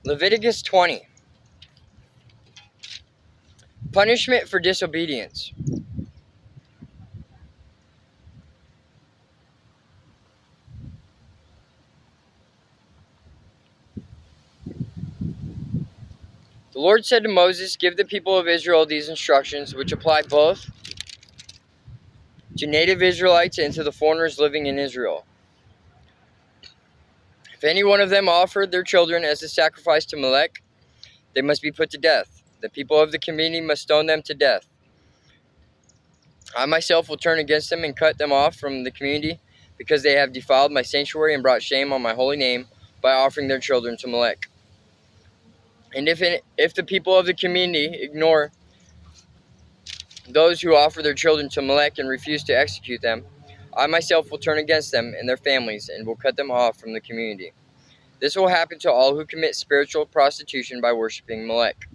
Leviticus 20. Punishment for disobedience. The Lord said to Moses, "Give the people of Israel these instructions, which apply both to native Israelites and to the foreigners living in Israel. If any one of them offered their children as a sacrifice to Molech, they must be put to death. The people of the community must stone them to death. I myself will turn against them and cut them off from the community, because they have defiled my sanctuary and brought shame on my holy name by offering their children to Molech. And if the people of the community ignore those who offer their children to Molech and refuse to execute them, I myself will turn against them and their families and will cut them off from the community. This will happen to all who commit spiritual prostitution by worshiping Molech.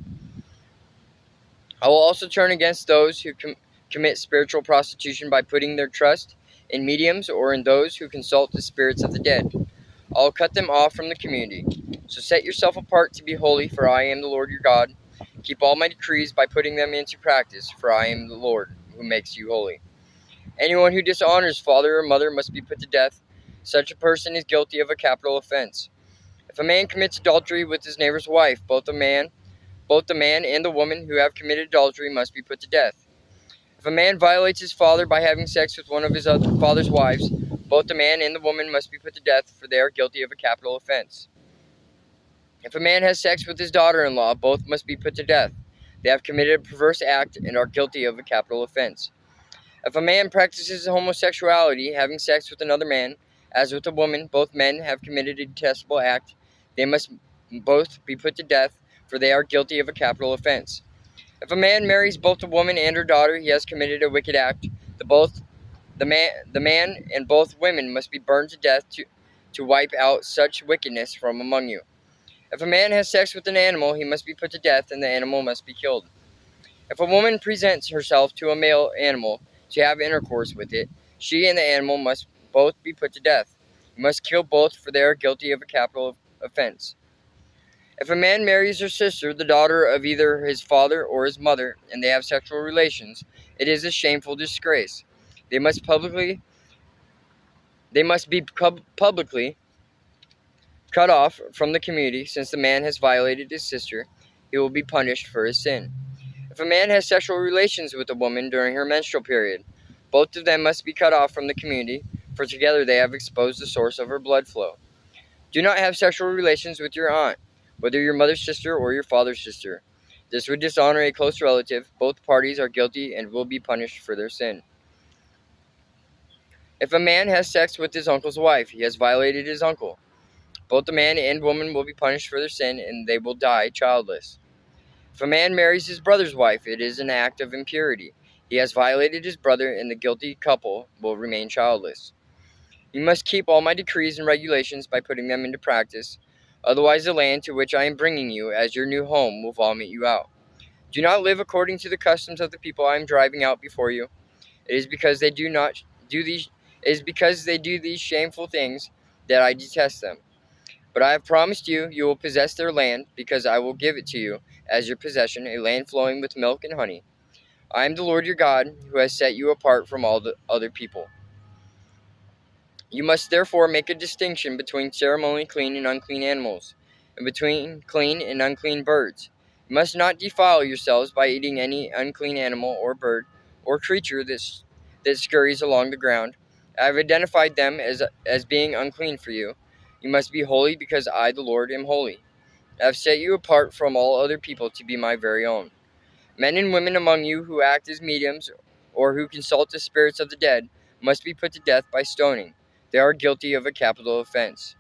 I will also turn against those who commit spiritual prostitution by putting their trust in mediums or in those who consult the spirits of the dead. I will cut them off from the community. So set yourself apart to be holy, for I am the Lord your God. Keep all my decrees by putting them into practice, for I am the Lord who makes you holy. Anyone who dishonors father or mother must be put to death. Such a person is guilty of a capital offense. If a man commits adultery with his neighbor's wife, both the man and the woman who have committed adultery must be put to death. If a man violates his father by having sex with one of his father's wives, both the man and the woman must be put to death, for they are guilty of a capital offense. If a man has sex with his daughter-in-law, both must be put to death. They have committed a perverse act and are guilty of a capital offense. If a man practices homosexuality, having sex with another man, as with a woman, both men have committed a detestable act. They must both be put to death, for they are guilty of a capital offense. If a man marries both the woman and her daughter, he has committed a wicked act. The man and both women must be burned to death to wipe out such wickedness from among you. If a man has sex with an animal, he must be put to death, and the animal must be killed. If a woman presents herself to a male animal to have intercourse with it, she and the animal must both be put to death. You must kill both, for they are guilty of a capital offense. If a man marries her sister, the daughter of either his father or his mother, and they have sexual relations, it is a shameful disgrace. They must be publicly cut off from the community. Since the man has violated his sister, he will be punished for his sin. If a man has sexual relations with a woman during her menstrual period, both of them must be cut off from the community, for together they have exposed the source of her blood flow. Do not have sexual relations with your aunt, whether your mother's sister or your father's sister. This would dishonor a close relative. Both parties are guilty and will be punished for their sin. If a man has sex with his uncle's wife, he has violated his uncle. Both the man and woman will be punished for their sin, and they will die childless. If a man marries his brother's wife, it is an act of impurity. He has violated his brother, and the guilty couple will remain childless. You must keep all my decrees and regulations by putting them into practice. Otherwise, the land to which I am bringing you as your new home will vomit you out. Do not live according to the customs of the people I am driving out before you. It is because they do these shameful things that I detest them. But I have promised you, you will possess their land, because I will give it to you as your possession, a land flowing with milk and honey. I am the Lord your God, who has set you apart from all the other people. You must therefore make a distinction between ceremonially clean and unclean animals, and between clean and unclean birds. You must not defile yourselves by eating any unclean animal or bird or creature that scurries along the ground. I have identified them as being unclean for you. You must be holy, because I, the Lord, am holy. I have set you apart from all other people to be my very own. Men and women among you who act as mediums or who consult the spirits of the dead must be put to death by stoning. They are guilty of a capital offense.